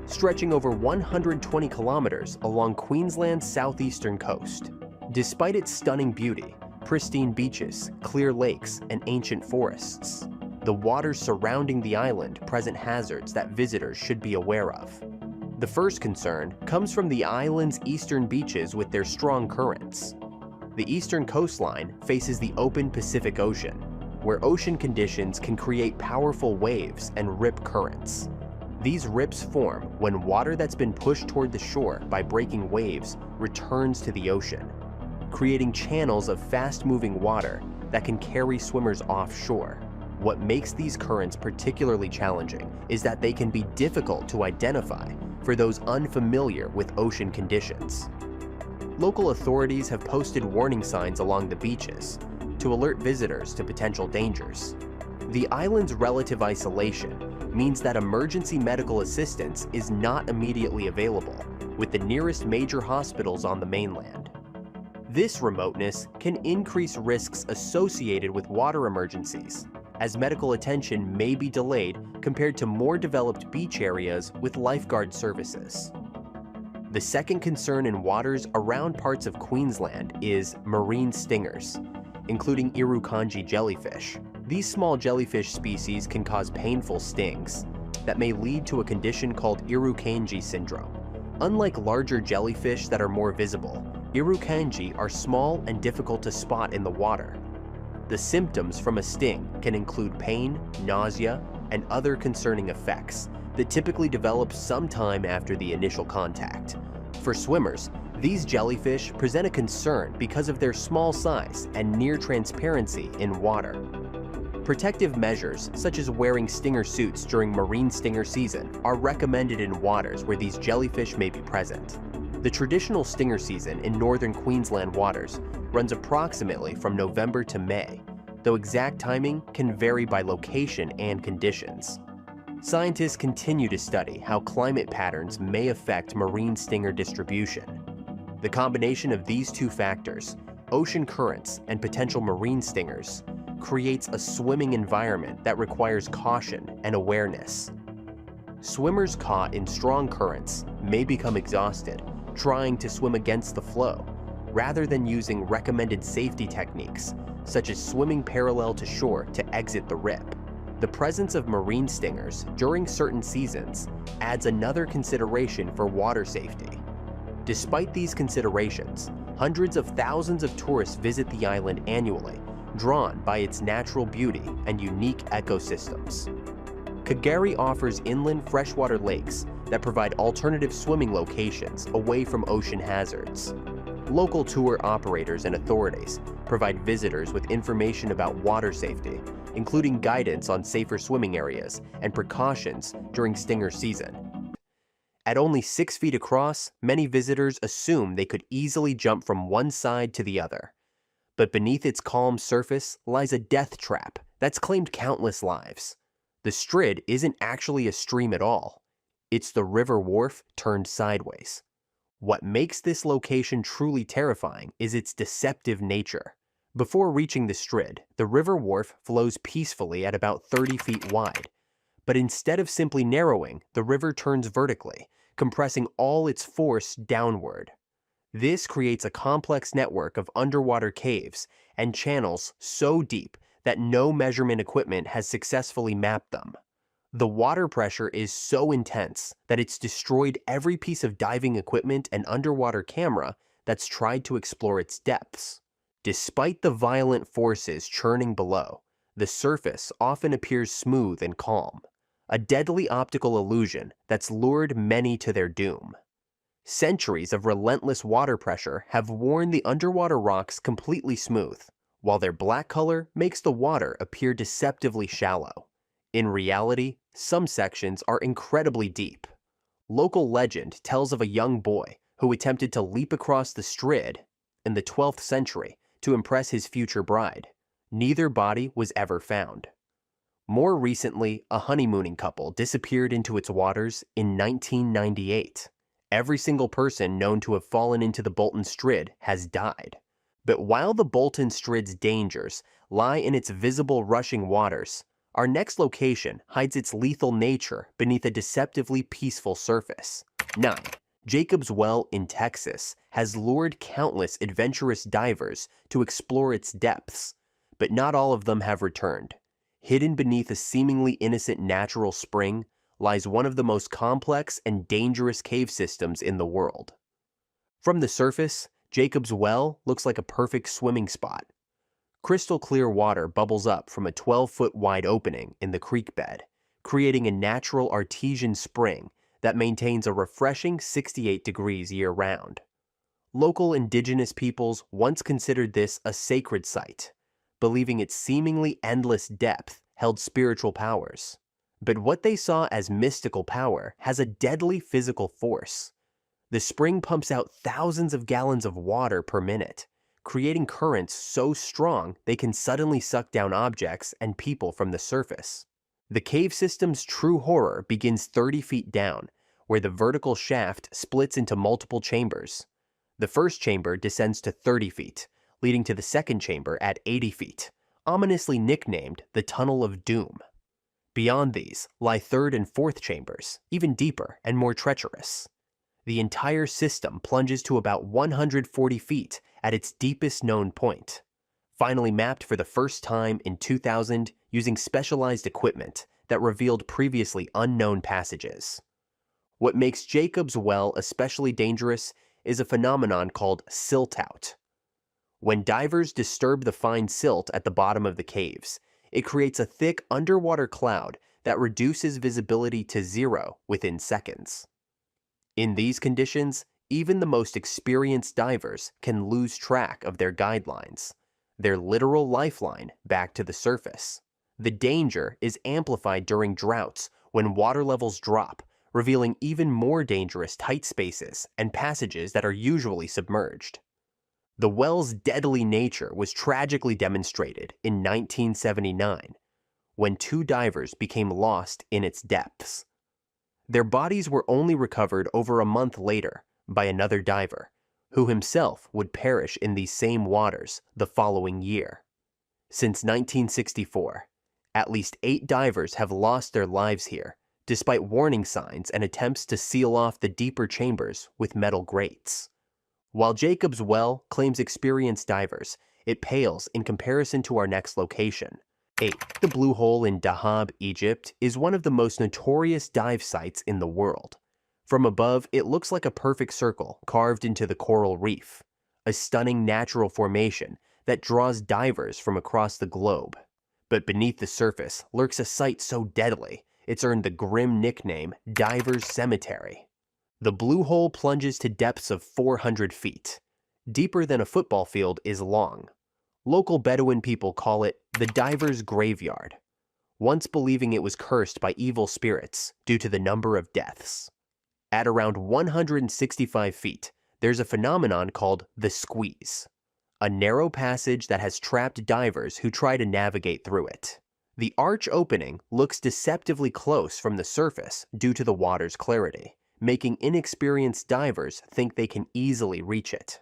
stretching over 120 kilometers along Queensland's southeastern coast. Despite its stunning beauty, pristine beaches, clear lakes, and ancient forests, the waters surrounding the island present hazards that visitors should be aware of. The first concern comes from the island's eastern beaches with their strong currents. The eastern coastline faces the open Pacific Ocean, where ocean conditions can create powerful waves and rip currents. These rips form when water that's been pushed toward the shore by breaking waves returns to the ocean, creating channels of fast-moving water that can carry swimmers offshore. What makes these currents particularly challenging is that they can be difficult to identify for those unfamiliar with ocean conditions. Local authorities have posted warning signs along the beaches to alert visitors to potential dangers. The island's relative isolation means that emergency medical assistance is not immediately available, with the nearest major hospitals on the mainland. This remoteness can increase risks associated with water emergencies, as medical attention may be delayed compared to more developed beach areas with lifeguard services. The second concern in waters around parts of Queensland is marine stingers, including irukandji jellyfish. These small jellyfish species can cause painful stings that may lead to a condition called irukandji syndrome. Unlike larger jellyfish that are more visible, irukandji are small and difficult to spot in the water. The symptoms from a sting can include pain, nausea, and other concerning effects that typically develop sometime after the initial contact. For swimmers, these jellyfish present a concern because of their small size and near transparency in water. Protective measures, such as wearing stinger suits during marine stinger season, are recommended in waters where these jellyfish may be present. The traditional stinger season in northern Queensland waters runs approximately from November to May, though exact timing can vary by location and conditions. Scientists continue to study how climate patterns may affect marine stinger distribution. The combination of these two factors, ocean currents and potential marine stingers, creates a swimming environment that requires caution and awareness. Swimmers caught in strong currents may become exhausted trying to swim against the flow, rather than using recommended safety techniques, such as swimming parallel to shore to exit the rip. The presence of marine stingers during certain seasons adds another consideration for water safety. Despite these considerations, hundreds of thousands of tourists visit the island annually, drawn by its natural beauty and unique ecosystems. Kagera offers inland freshwater lakes that provide alternative swimming locations away from ocean hazards. Local tour operators and authorities provide visitors with information about water safety, including guidance on safer swimming areas and precautions during stinger season. At only 6 feet across, many visitors assume they could easily jump from one side to the other. But beneath its calm surface lies a death trap that's claimed countless lives. The Strid isn't actually a stream at all. It's the river wharf turned sideways. What makes this location truly terrifying is its deceptive nature. Before reaching the Strid, the river wharf flows peacefully at about 30 feet wide. But instead of simply narrowing, the river turns vertically, compressing all its force downward. This creates a complex network of underwater caves and channels so deep that no measurement equipment has successfully mapped them. The water pressure is so intense that it's destroyed every piece of diving equipment and underwater camera that's tried to explore its depths. Despite the violent forces churning below, the surface often appears smooth and calm, a deadly optical illusion that's lured many to their doom. Centuries of relentless water pressure have worn the underwater rocks completely smooth, while their black color makes the water appear deceptively shallow. In reality, some sections are incredibly deep. Local legend tells of a young boy who attempted to leap across the Strid in the 12th century to impress his future bride. Neither body was ever found. More recently, a honeymooning couple disappeared into its waters in 1998. Every single person known to have fallen into the Bolton Strid has died. But while the Bolton Strid's dangers lie in its visible rushing waters, our next location hides its lethal nature beneath a deceptively peaceful surface. 9. Jacob's Well in Texas has lured countless adventurous divers to explore its depths, but not all of them have returned. Hidden beneath a seemingly innocent natural spring lies one of the most complex and dangerous cave systems in the world. From the surface, Jacob's Well looks like a perfect swimming spot. Crystal clear water bubbles up from a 12-foot wide opening in the creek bed, creating a natural artesian spring that maintains a refreshing 68 degrees year-round. Local indigenous peoples once considered this a sacred site, believing its seemingly endless depth held spiritual powers. But what they saw as mystical power has a deadly physical force. The spring pumps out thousands of gallons of water per minute, creating currents so strong they can suddenly suck down objects and people from the surface. The cave system's true horror begins 30 feet down, where the vertical shaft splits into multiple chambers. The first chamber descends to 30 feet, leading to the second chamber at 80 feet, ominously nicknamed the Tunnel of Doom. Beyond these lie third and fourth chambers, even deeper and more treacherous. The entire system plunges to about 140 feet at its deepest known point, finally mapped for the first time in 2000 using specialized equipment that revealed previously unknown passages. What makes Jacob's Well especially dangerous is a phenomenon called silt out. When divers disturb the fine silt at the bottom of the caves, it creates a thick underwater cloud that reduces visibility to zero within seconds. In these conditions, even the most experienced divers can lose track of their guidelines, their literal lifeline back to the surface. The danger is amplified during droughts when water levels drop, revealing even more dangerous tight spaces and passages that are usually submerged. The well's deadly nature was tragically demonstrated in 1979, when 2 divers became lost in its depths. Their bodies were only recovered over a month later by another diver, who himself would perish in these same waters the following year. Since 1964, at least 8 divers have lost their lives here, despite warning signs and attempts to seal off the deeper chambers with metal grates. While Jacob's Well claims experienced divers, it pales in comparison to our next location. 8. The Blue Hole in Dahab, Egypt, is one of the most notorious dive sites in the world. From above, it looks like a perfect circle carved into the coral reef, a stunning natural formation that draws divers from across the globe. But beneath the surface lurks a site so deadly, it's earned the grim nickname Diver's Cemetery. The Blue Hole plunges to depths of 400 feet. Deeper than a football field is long. Local Bedouin people call it the Diver's Graveyard, once believing it was cursed by evil spirits due to the number of deaths. At around 165 feet, there's a phenomenon called the squeeze, a narrow passage that has trapped divers who try to navigate through it. The arch opening looks deceptively close from the surface due to the water's clarity, making inexperienced divers think they can easily reach it.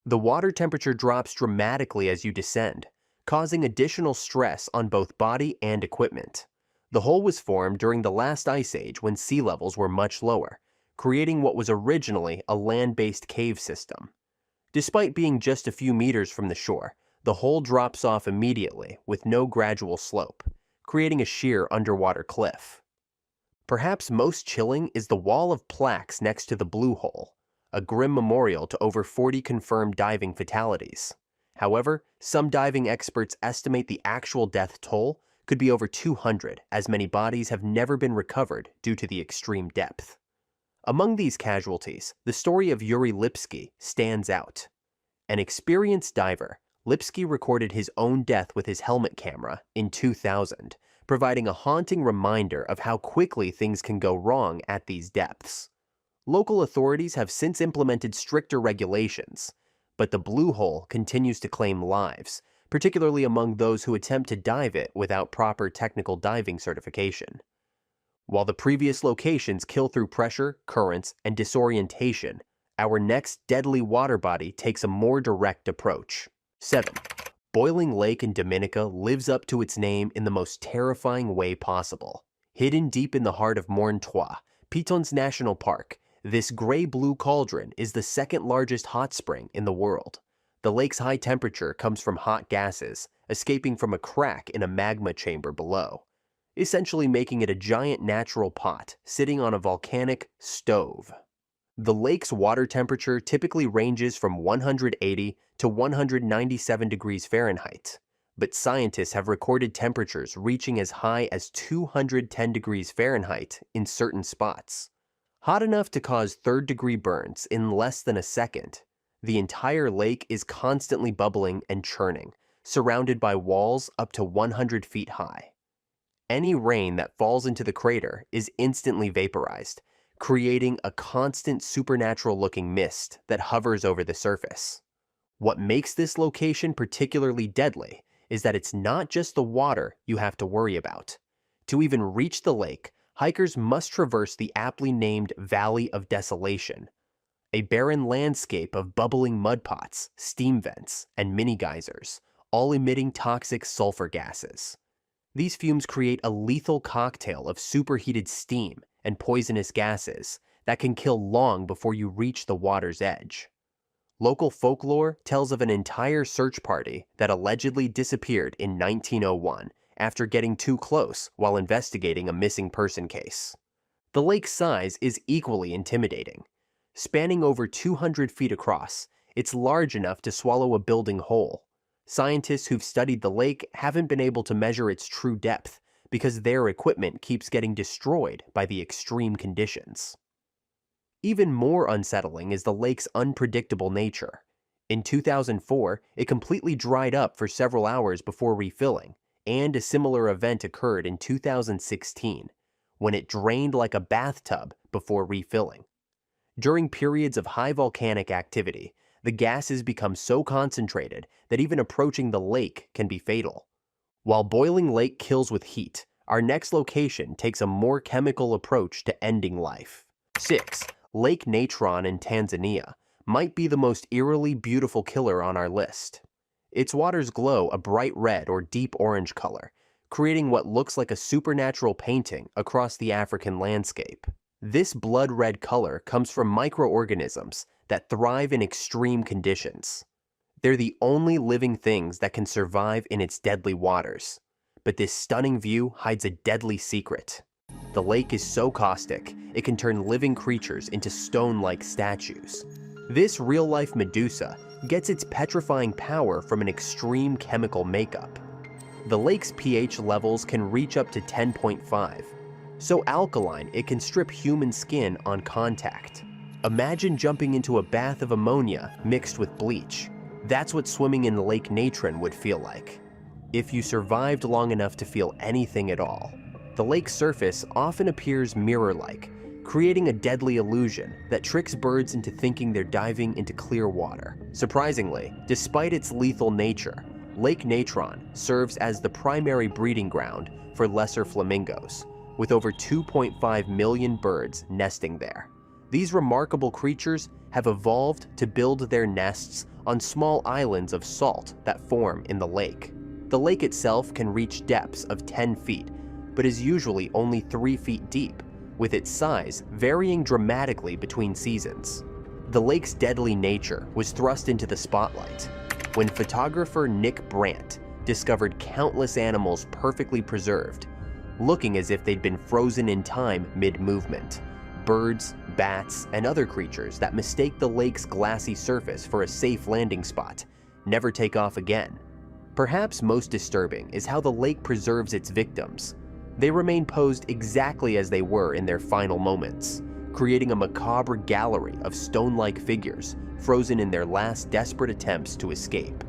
The water temperature drops dramatically as you descend, causing additional stress on both body and equipment. The hole was formed during the last ice age when sea levels were much lower, creating what was originally a land-based cave system. Despite being just a few meters from the shore, the hole drops off immediately with no gradual slope, creating a sheer underwater cliff. Perhaps most chilling is the wall of plaques next to the Blue Hole, a grim memorial to over 40 confirmed diving fatalities. However, some diving experts estimate the actual death toll could be over 200, as many bodies have never been recovered due to the extreme depth. Among these casualties, the story of Yuri Lipsky stands out. An experienced diver, Lipsky recorded his own death with his helmet camera in 2000, providing a haunting reminder of how quickly things can go wrong at these depths. Local authorities have since implemented stricter regulations, but the Blue Hole continues to claim lives, particularly among those who attempt to dive it without proper technical diving certification. While the previous locations kill through pressure, currents, and disorientation, our next deadly water body takes a more direct approach. 7. Boiling Lake in Dominica lives up to its name in the most terrifying way possible. Hidden deep in the heart of Morne-Trois, Pitons National Park, this gray-blue cauldron is the second largest hot spring in the world. The lake's high temperature comes from hot gases escaping from a crack in a magma chamber below, essentially making it a giant natural pot sitting on a volcanic stove. The lake's water temperature typically ranges from 180 to 197 degrees Fahrenheit, but scientists have recorded temperatures reaching as high as 210 degrees Fahrenheit in certain spots. Hot enough to cause third-degree burns in less than a second, the entire lake is constantly bubbling and churning, surrounded by walls up to 100 feet high. Any rain that falls into the crater is instantly vaporized, creating a constant supernatural-looking mist that hovers over the surface. What makes this location particularly deadly is that it's not just the water you have to worry about. To even reach the lake, hikers must traverse the aptly named Valley of Desolation, a barren landscape of bubbling mud pots, steam vents, and mini geysers, all emitting toxic sulfur gases. These fumes create a lethal cocktail of superheated steam and poisonous gases that can kill long before you reach the water's edge. Local folklore tells of an entire search party that allegedly disappeared in 1901 after getting too close while investigating a missing person case. The lake's size is equally intimidating. Spanning over 200 feet across, it's large enough to swallow a building whole. Scientists who've studied the lake haven't been able to measure its true depth because their equipment keeps getting destroyed by the extreme conditions. Even more unsettling is the lake's unpredictable nature. In 2004, it completely dried up for several hours before refilling, and a similar event occurred in 2016, when it drained like a bathtub before refilling. During periods of high volcanic activity, the gases become so concentrated that even approaching the lake can be fatal. While boiling lake kills with heat, our next location takes a more chemical approach to ending life. 6. Lake Natron in Tanzania might be the most eerily beautiful killer on our list. Its waters glow a bright red or deep orange color, creating what looks like a supernatural painting across the African landscape. This blood red color comes from microorganisms that thrive in extreme conditions. They're the only living things that can survive in its deadly waters. But this stunning view hides a deadly secret. The lake is so caustic, it can turn living creatures into stone-like statues. This real-life Medusa gets its petrifying power from an extreme chemical makeup. The lake's pH levels can reach up to 10.5, so alkaline it can strip human skin on contact. Imagine jumping into a bath of ammonia mixed with bleach. That's what swimming in Lake Natron would feel like, if you survived long enough to feel anything at all. The lake's surface often appears mirror-like, creating a deadly illusion that tricks birds into thinking they're diving into clear water. Surprisingly, despite its lethal nature, Lake Natron serves as the primary breeding ground for lesser flamingos, with over 2.5 million birds nesting there. These remarkable creatures have evolved to build their nests on small islands of salt that form in the lake. The lake itself can reach depths of 10 feet, but is usually only 3 feet deep, with its size varying dramatically between seasons. The lake's deadly nature was thrust into the spotlight when photographer Nick Brandt discovered countless animals perfectly preserved, looking as if they'd been frozen in time mid-movement. Birds, bats, and other creatures that mistake the lake's glassy surface for a safe landing spot never take off again. Perhaps most disturbing is how the lake preserves its victims. They remain posed exactly as they were in their final moments, creating a macabre gallery of stone-like figures frozen in their last desperate attempts to escape.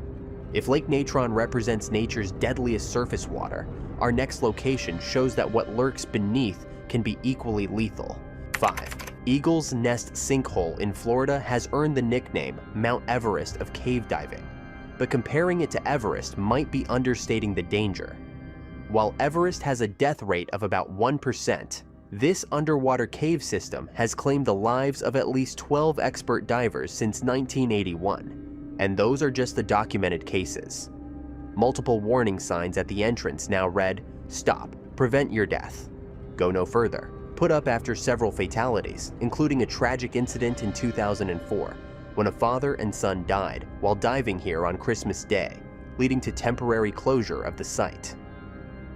If Lake Natron represents nature's deadliest surface water, our next location shows that what lurks beneath can be equally lethal. 5. Eagle's Nest Sinkhole in Florida has earned the nickname Mount Everest of cave diving, but comparing it to Everest might be understating the danger. While Everest has a death rate of about 1%, this underwater cave system has claimed the lives of at least 12 expert divers since 1981, and those are just the documented cases. Multiple warning signs at the entrance now read, "Stop, prevent your death. Go no further," put up after several fatalities, including a tragic incident in 2004, when a father and son died while diving here on Christmas Day, leading to temporary closure of the site.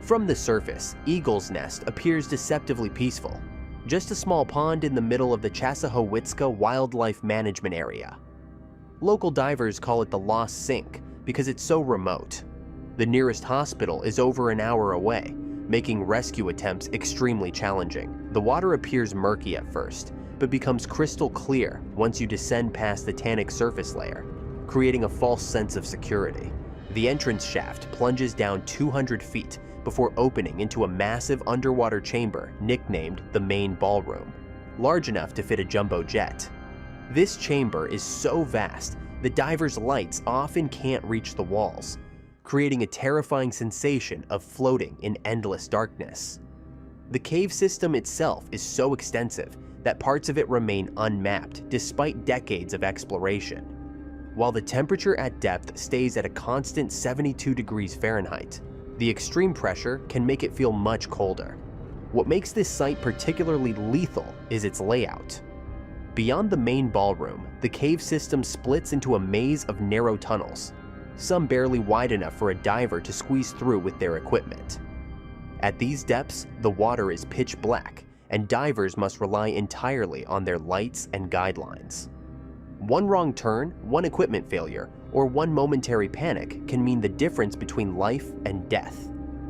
From the surface, Eagle's Nest appears deceptively peaceful, just a small pond in the middle of the Chassahowitzka Wildlife Management Area. Local divers call it the Lost Sink because it's so remote. The nearest hospital is over an hour away, making rescue attempts extremely challenging. The water appears murky at first, but becomes crystal clear once you descend past the tannic surface layer, creating a false sense of security. The entrance shaft plunges down 200 feet before opening into a massive underwater chamber nicknamed the Main Ballroom, large enough to fit a jumbo jet. This chamber is so vast that divers' lights often can't reach the walls, creating a terrifying sensation of floating in endless darkness. The cave system itself is so extensive that parts of it remain unmapped despite decades of exploration. While the temperature at depth stays at a constant 72 degrees Fahrenheit, the extreme pressure can make it feel much colder. What makes this site particularly lethal is its layout. Beyond the main ballroom, the cave system splits into a maze of narrow tunnels, some barely wide enough for a diver to squeeze through with their equipment. At these depths, the water is pitch black, and divers must rely entirely on their lights and guidelines. One wrong turn, one equipment failure, or one momentary panic can mean the difference between life and death.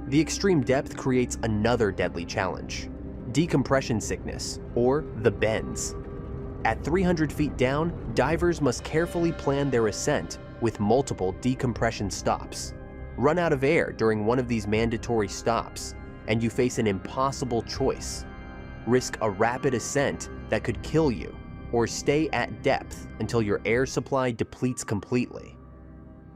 The extreme depth creates another deadly challenge: decompression sickness, or the bends. At 300 feet down, divers must carefully plan their ascent with multiple decompression stops. Run out of air during one of these mandatory stops, and you face an impossible choice: risk a rapid ascent that could kill you, or stay at depth until your air supply depletes completely.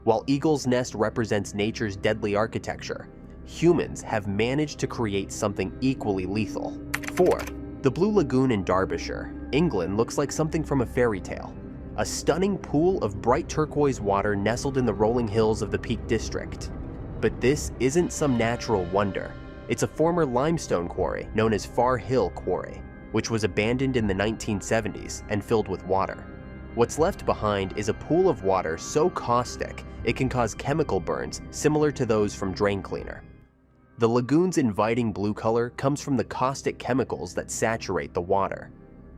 While Eagle's Nest represents nature's deadly architecture, humans have managed to create something equally lethal. 4. The Blue Lagoon in Derbyshire, England looks like something from a fairy tale. A stunning pool of bright turquoise water nestled in the rolling hills of the Peak District. But this isn't some natural wonder. It's a former limestone quarry known as Far Hill Quarry, which was abandoned in the 1970s and filled with water. What's left behind is a pool of water so caustic it can cause chemical burns similar to those from drain cleaner. The lagoon's inviting blue color comes from the caustic chemicals that saturate the water.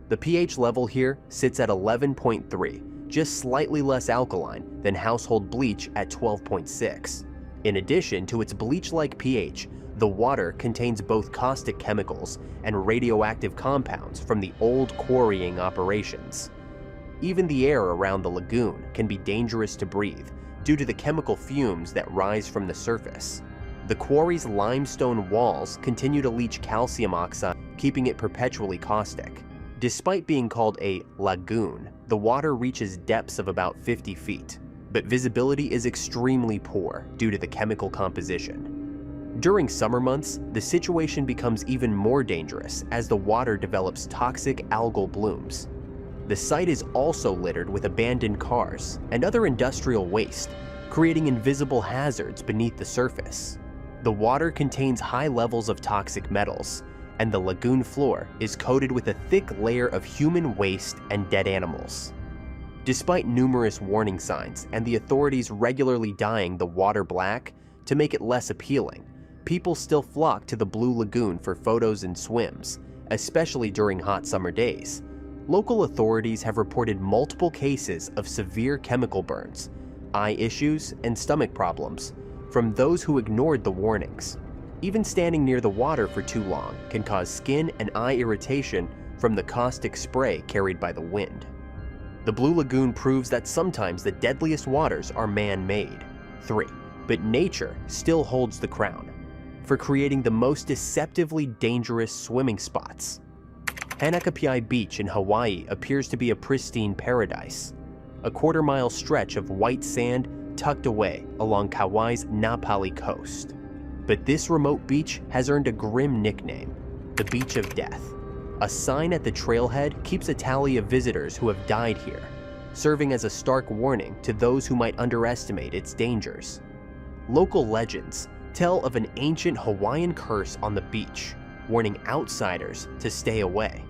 The pH level here sits at 11.3, just slightly less alkaline than household bleach at 12.6. In addition to its bleach-like pH, the water contains both caustic chemicals and radioactive compounds from the old quarrying operations. Even the air around the lagoon can be dangerous to breathe due to the chemical fumes that rise from the surface. The quarry's limestone walls continue to leach calcium oxide, keeping it perpetually caustic. Despite being called a lagoon, the water reaches depths of about 50 feet, but visibility is extremely poor due to the chemical composition. During summer months, the situation becomes even more dangerous as the water develops toxic algal blooms. The site is also littered with abandoned cars and other industrial waste, creating invisible hazards beneath the surface. The water contains high levels of toxic metals, and the lagoon floor is coated with a thick layer of human waste and dead animals. Despite numerous warning signs and the authorities regularly dyeing the water black to make it less appealing, people still flock to the Blue Lagoon for photos and swims, especially during hot summer days. Local authorities have reported multiple cases of severe chemical burns, eye issues, and stomach problems from those who ignored the warnings. Even standing near the water for too long can cause skin and eye irritation from the caustic spray carried by the wind. The Blue Lagoon proves that sometimes the deadliest waters are man-made. 3. But nature still holds the crown for creating the most deceptively dangerous swimming spots. Hanakapiai Beach in Hawaii appears to be a pristine paradise, a quarter-mile stretch of white sand tucked away along Kauai's Napali coast. But this remote beach has earned a grim nickname, the Beach of Death. A sign at the trailhead keeps a tally of visitors who have died here, serving as a stark warning to those who might underestimate its dangers. Local legends tell of an ancient Hawaiian curse on the beach, warning outsiders to stay away.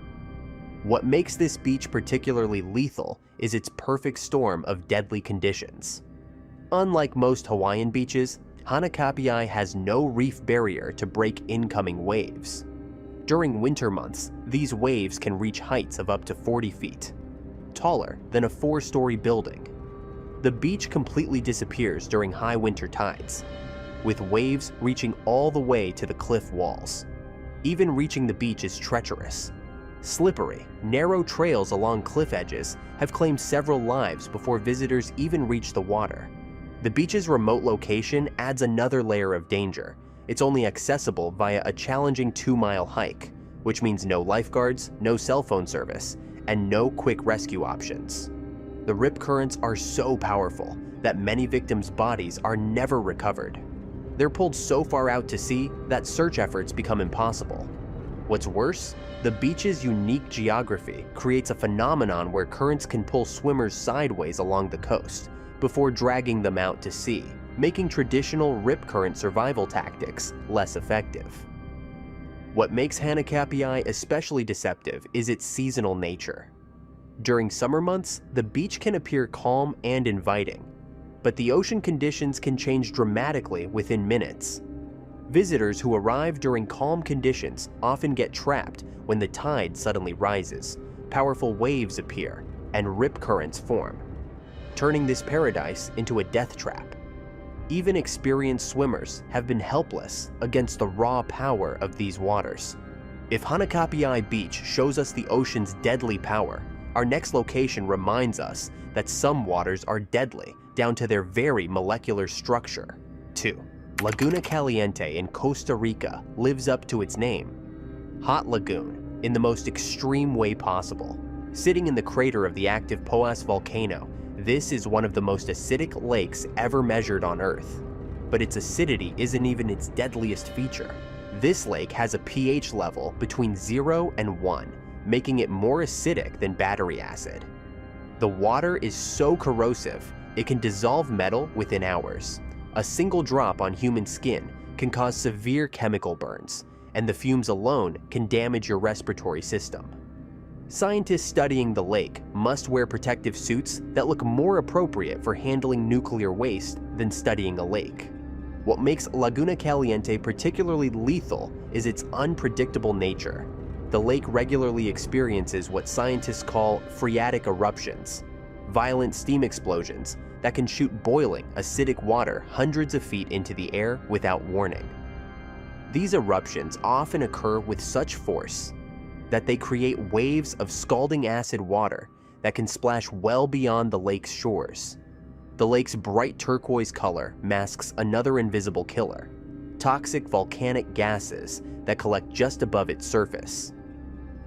What makes this beach particularly lethal is its perfect storm of deadly conditions. Unlike most Hawaiian beaches, Hanakapiai has no reef barrier to break incoming waves. During winter months, these waves can reach heights of up to 40 feet, taller than a 4-story building. The beach completely disappears during high winter tides, with waves reaching all the way to the cliff walls. Even reaching the beach is treacherous. Slippery, narrow trails along cliff edges have claimed several lives before visitors even reach the water. The beach's remote location adds another layer of danger. It's only accessible via a challenging 2-mile hike, which means no lifeguards, no cell phone service, and no quick rescue options. The rip currents are so powerful that many victims' bodies are never recovered. They're pulled so far out to sea that search efforts become impossible. What's worse, the beach's unique geography creates a phenomenon where currents can pull swimmers sideways along the coast before dragging them out to sea, making traditional rip current survival tactics less effective. What makes Hanakapiai especially deceptive is its seasonal nature. During summer months, the beach can appear calm and inviting, but the ocean conditions can change dramatically within minutes. Visitors who arrive during calm conditions often get trapped when the tide suddenly rises, powerful waves appear, and rip currents form, turning this paradise into a death trap. Even experienced swimmers have been helpless against the raw power of these waters. If Hanakapiai Beach shows us the ocean's deadly power, our next location reminds us that some waters are deadly down to their very molecular structure. 2. Laguna Caliente in Costa Rica lives up to its name. Hot lagoon, in the most extreme way possible. Sitting in the crater of the active Poas volcano, this is one of the most acidic lakes ever measured on Earth. But its acidity isn't even its deadliest feature. This lake has a pH level between 0 and 1, making it more acidic than battery acid. The water is so corrosive, it can dissolve metal within hours. A single drop on human skin can cause severe chemical burns, and the fumes alone can damage your respiratory system. Scientists studying the lake must wear protective suits that look more appropriate for handling nuclear waste than studying a lake. What makes Laguna Caliente particularly lethal is its unpredictable nature. The lake regularly experiences what scientists call phreatic eruptions, violent steam explosions that can shoot boiling, acidic water hundreds of feet into the air without warning. These eruptions often occur with such force that they create waves of scalding acid water that can splash well beyond the lake's shores. The lake's bright turquoise color masks another invisible killer: toxic volcanic gases that collect just above its surface.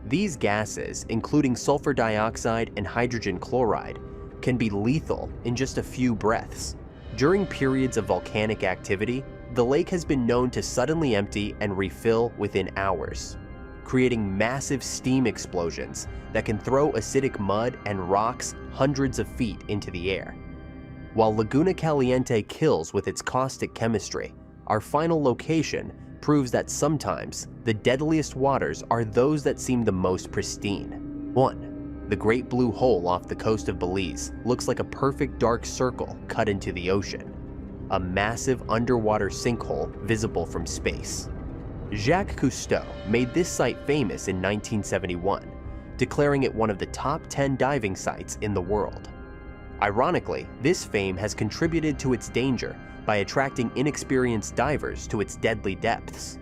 These gases, including sulfur dioxide and hydrogen chloride, can be lethal in just a few breaths. During periods of volcanic activity, the lake has been known to suddenly empty and refill within hours, creating massive steam explosions that can throw acidic mud and rocks hundreds of feet into the air. While Laguna Caliente kills with its caustic chemistry, our final location proves that sometimes the deadliest waters are those that seem the most pristine. 1. The Great Blue Hole off the coast of Belize looks like a perfect dark circle cut into the ocean, a massive underwater sinkhole visible from space. Jacques Cousteau made this site famous in 1971, declaring it one of the top 10 diving sites in the world. Ironically, this fame has contributed to its danger by attracting inexperienced divers to its deadly depths.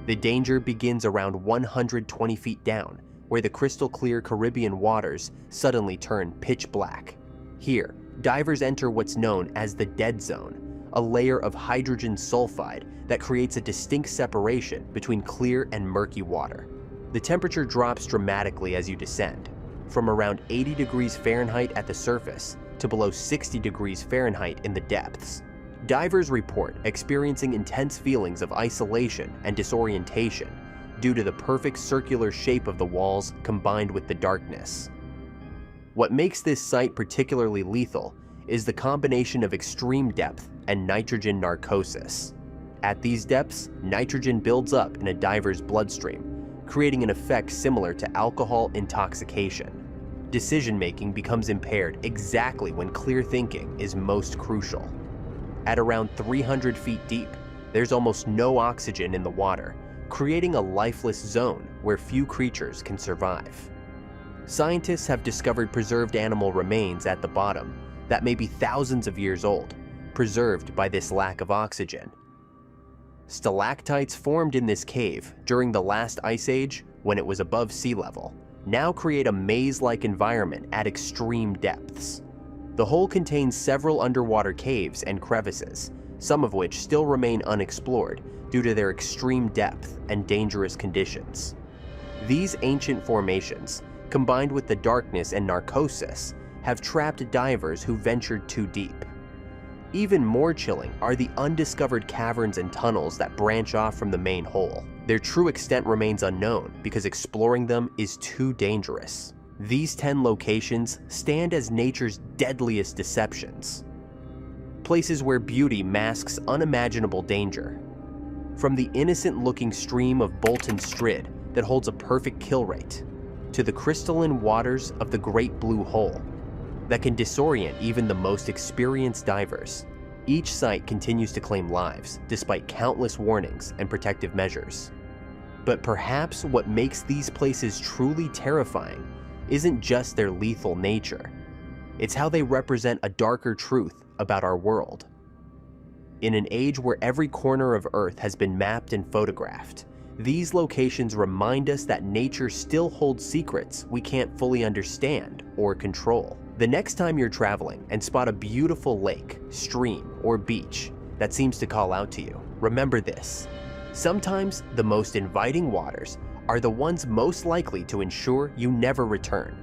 The danger begins around 120 feet down, where the crystal clear Caribbean waters suddenly turn pitch black. Here, divers enter what's known as the dead zone, a layer of hydrogen sulfide that creates a distinct separation between clear and murky water. The temperature drops dramatically as you descend, from around 80 degrees Fahrenheit at the surface to below 60 degrees Fahrenheit in the depths. Divers report experiencing intense feelings of isolation and disorientation due to the perfect circular shape of the walls combined with the darkness. What makes this site particularly lethal is the combination of extreme depth and nitrogen narcosis. At these depths, nitrogen builds up in a diver's bloodstream, creating an effect similar to alcohol intoxication. Decision-making becomes impaired exactly when clear thinking is most crucial. At around 300 feet deep, there's almost no oxygen in the water, creating a lifeless zone where few creatures can survive. Scientists have discovered preserved animal remains at the bottom that may be thousands of years old, preserved by this lack of oxygen. Stalactites formed in this cave during the last ice age, when it was above sea level, now create a maze-like environment at extreme depths. The hole contains several underwater caves and crevices, some of which still remain unexplored due to their extreme depth and dangerous conditions. These ancient formations, combined with the darkness and narcosis, have trapped divers who ventured too deep. Even more chilling are the undiscovered caverns and tunnels that branch off from the main hole. Their true extent remains unknown because exploring them is too dangerous. These 10 locations stand as nature's deadliest deceptions. Places where beauty masks unimaginable danger. From the innocent-looking stream of Bolton Strid that holds a perfect kill rate, to the crystalline waters of the Great Blue Hole that can disorient even the most experienced divers. Each site continues to claim lives despite countless warnings and protective measures. But perhaps what makes these places truly terrifying isn't just their lethal nature. It's how they represent a darker truth about our world. In an age where every corner of Earth has been mapped and photographed, these locations remind us that nature still holds secrets we can't fully understand or control. The next time you're traveling and spot a beautiful lake, stream, or beach that seems to call out to you, remember this: sometimes the most inviting waters are the ones most likely to ensure you never return.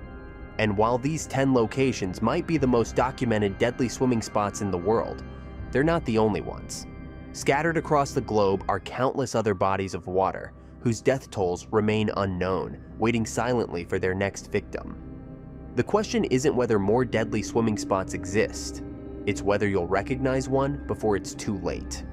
And while these 10 locations might be the most documented deadly swimming spots in the world, they're not the only ones. Scattered across the globe are countless other bodies of water whose death tolls remain unknown, waiting silently for their next victim. The question isn't whether more deadly swimming spots exist, it's whether you'll recognize one before it's too late.